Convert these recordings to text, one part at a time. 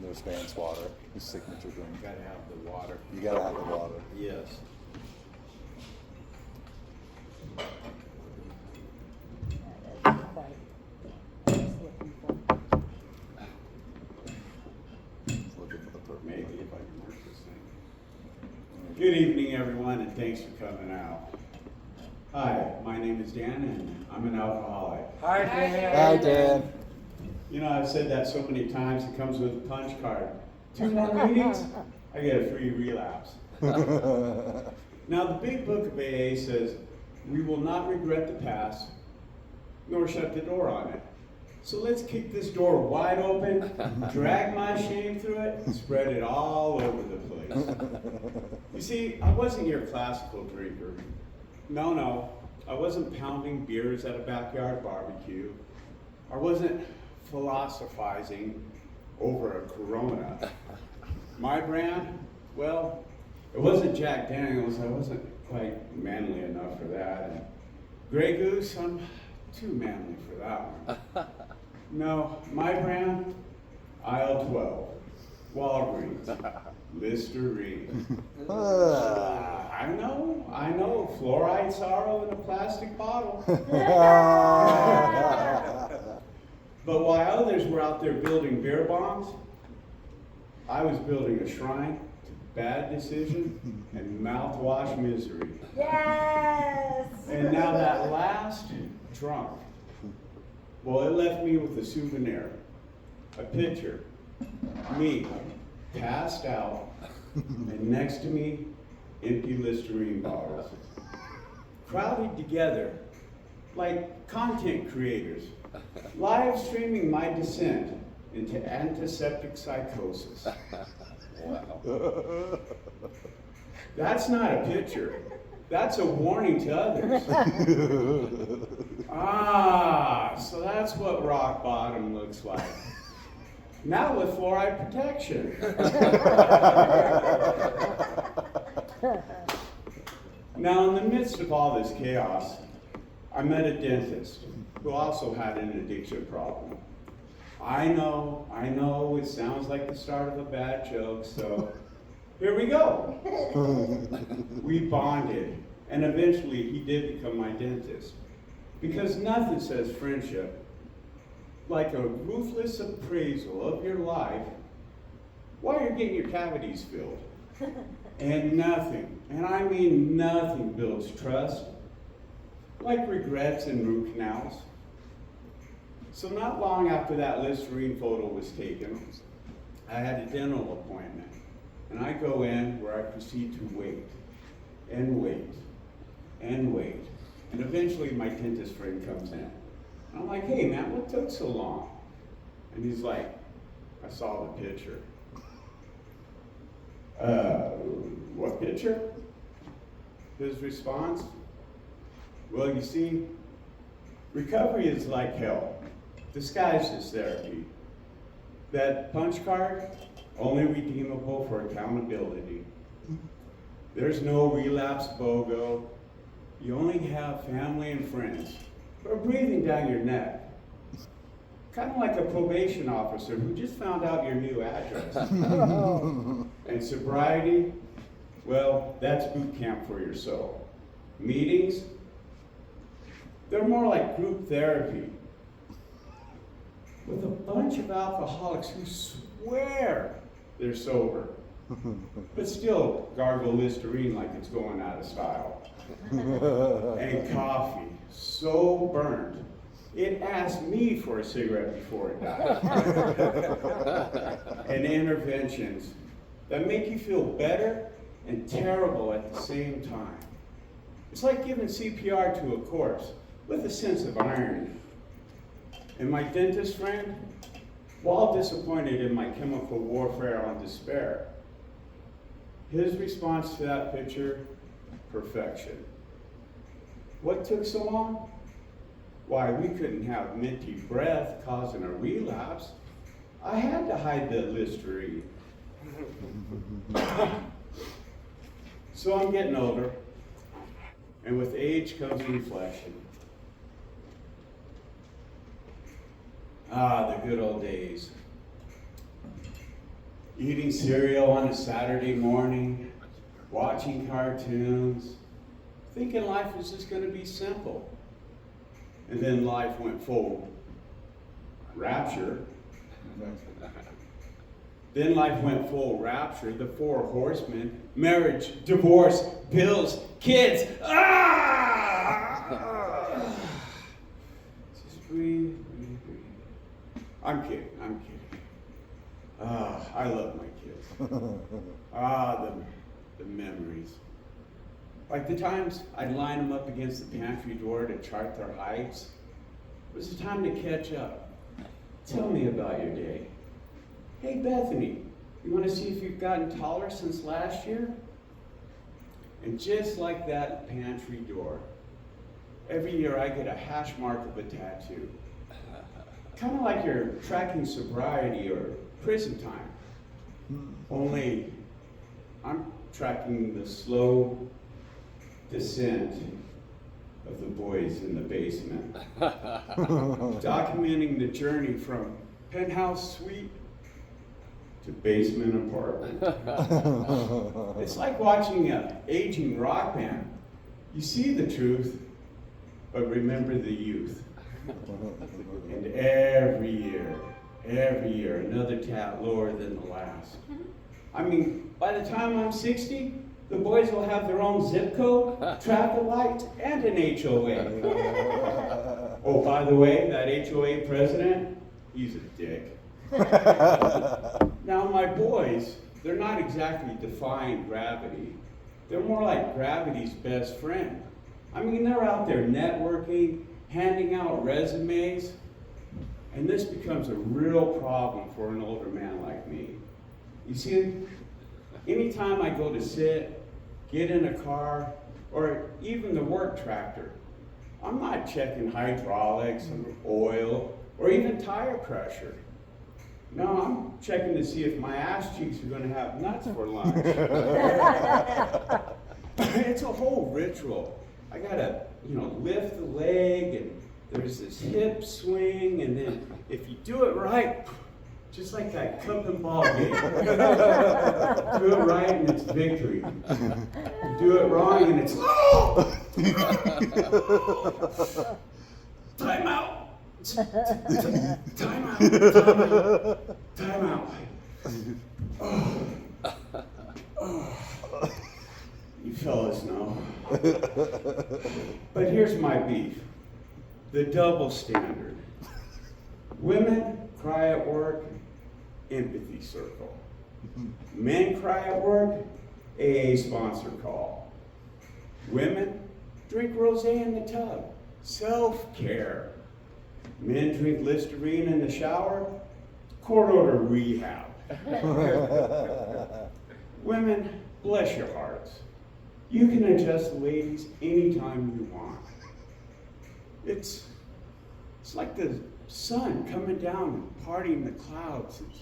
There's Vance water, his signature drink. Gotta have the water. You gotta have the water. Yes. That's quite what I was looking for. Just looking for the purple. Maybe if I can work this thing. Good evening, everyone, and thanks for coming out. Hi, my name is Dan, and I'm an alcoholic. Hi, Dan. Hi, Dan. You know, I've said that so many times, it comes with a punch card. 2 more meetings, I get a free relapse. Now, the big book of AA says, we will not regret the past, nor shut the door on it. So let's kick this door wide open, drag my shame through it, and spread it all over the place. You see, I wasn't your classical drinker. No, I wasn't pounding beers at a backyard barbecue. I wasn't philosophizing over a Corona. My brand, well, it wasn't Jack Daniels. I wasn't quite manly enough for that. And Grey Goose, I'm too manly for that one. No, my brand, aisle 12, Walgreens, Listerine. I know, fluoride sorrow in a plastic bottle. But while others were out there building beer bongs, I was building a shrine to bad decision and mouthwash misery. Yes! And now that last drunk, well, it left me with a souvenir, a picture, me, passed out, and next to me, empty Listerine bottles, crowded together like content creators, live streaming my descent into antiseptic psychosis. Wow. That's not a picture. That's a warning to others. So that's what rock bottom looks like. Now with fluoride protection. Now, in the midst of all this chaos, I met a dentist who also had an addiction problem. I know, it sounds like the start of a bad joke, so here we go. We bonded, and eventually he did become my dentist. Because nothing says friendship like a ruthless appraisal of your life while you're getting your cavities filled. And nothing, and I mean nothing, builds trust like regrets and root canals. So not long after that Listerine photo was taken, I had a dental appointment. And I go in where I proceed to wait, and wait, and wait. And eventually my dentist friend comes in. And I'm like, hey man, what took so long? And he's like, I saw the picture. What picture? His response, well, you see, recovery is like hell, disguised as therapy. That punch card, only redeemable for accountability. There's no relapse BOGO. You only have family and friends who are breathing down your neck. Kind of like a probation officer who just found out your new address. And sobriety, well, that's boot camp for your soul. Meetings, they're more like group therapy with a bunch of alcoholics who swear they're sober, but still gargle Listerine like it's going out of style. And coffee, so burnt, it asked me for a cigarette before it died. And interventions that make you feel better and terrible at the same time. It's like giving CPR to a corpse with a sense of irony. And my dentist friend, while disappointed in my chemical warfare on despair, his response to that picture, perfection. What took so long? Why, we couldn't have minty breath causing a relapse. I had to hide the Listerine. So I'm getting older, and with age comes reflection. The good old days. eating cereal on a Saturday morning, watching cartoons, thinking life was just going to be simple. And then life went full rapture. Then life went full rapture, the four horsemen, marriage, divorce, bills, kids. Just breathe, breathe, breathe. I'm kidding. I love my kids. The memories. Like the times I'd line them up against the pantry door to chart their heights. It was the time to catch up. Tell me about your day. Hey, Bethany, you want to see if you've gotten taller since last year? And just like that pantry door, every year I get a hash mark of a tattoo. Kind of like you're tracking sobriety or prison time. Only I'm tracking the slow descent of the boys in the basement. Documenting the journey from penthouse suite to basement apartment. It's like watching an aging rock band. You see the truth, but remember the youth. And every year, another tat lower than the last. I mean, by the time I'm 60, the boys will have their own zip code, traffic lights, and an HOA. Oh, by the way, that HOA president, he's a dick. Now, my boys, they're not exactly defying gravity. They're more like gravity's best friend. I mean, they're out there networking, handing out resumes, and this becomes a real problem for an older man like me. You see, anytime I go to sit, get in a car, or even the work tractor, I'm not checking hydraulics or oil or even tire pressure. No, I'm checking to see if my ass cheeks are going to have nuts for lunch. It's a whole ritual. I gotta, lift the leg, and there's this hip swing, and then if you do it right, just like that cup and ball game. Do it right and it's victory. You do it wrong and it's time out. Time out. Time out. You fellas know. But here's my beef. The double standard. Women cry at work, empathy circle. Men cry at work, AA sponsor call. Women drink rosé in the tub, self-care. Men drink Listerine in the shower, court order rehab. Women, bless your hearts. You can adjust the ladies anytime you want. It's like the sun coming down and parting the clouds. It's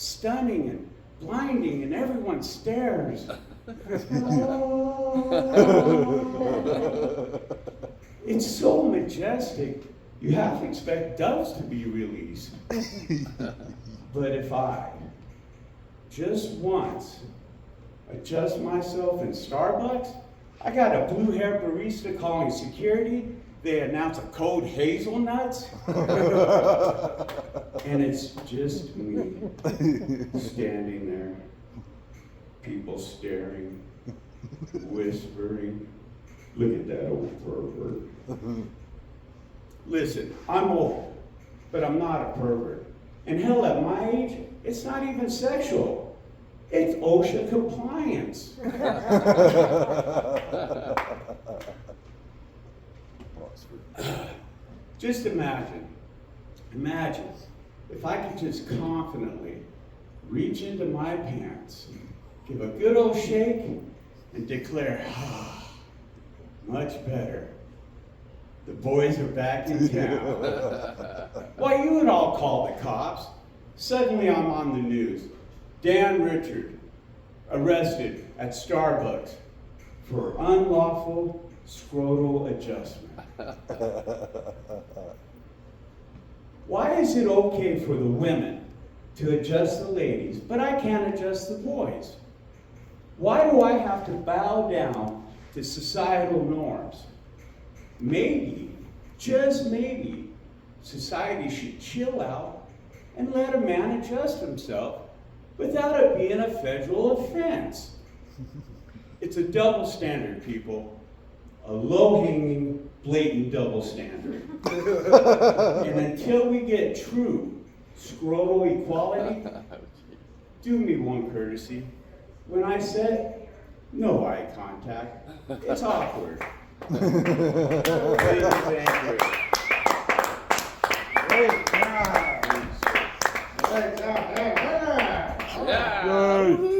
stunning and blinding, and everyone stares. It's so majestic, you have to expect doves to be released. But if I, just once, adjust myself in Starbucks, I got a blue-haired barista calling security. They announce a code hazelnuts, and it's just me standing there, people staring, whispering, look at that old pervert. Listen, I'm old, but I'm not a pervert. And hell, at my age, it's not even sexual. It's OSHA compliance. Just imagine if I could just confidently reach into my pants, give a good old shake, and declare, much better. The boys are back in town. Why, you would all call the cops. Suddenly I'm on the news. Dan Richard arrested at Starbucks for unlawful scrotal adjustment. Why is it okay for the women to adjust the ladies, but I can't adjust the boys. Why do I have to bow down to societal norms? Maybe, just maybe, society should chill out and let a man adjust himself without it being a federal offense. It's a double standard, people. A low-hanging, blatant double standard. And until we get true scrotal equality, do me one courtesy. When I said no eye contact, it's awkward. Thank you. Great job. Great job. Hey, winner. Yay.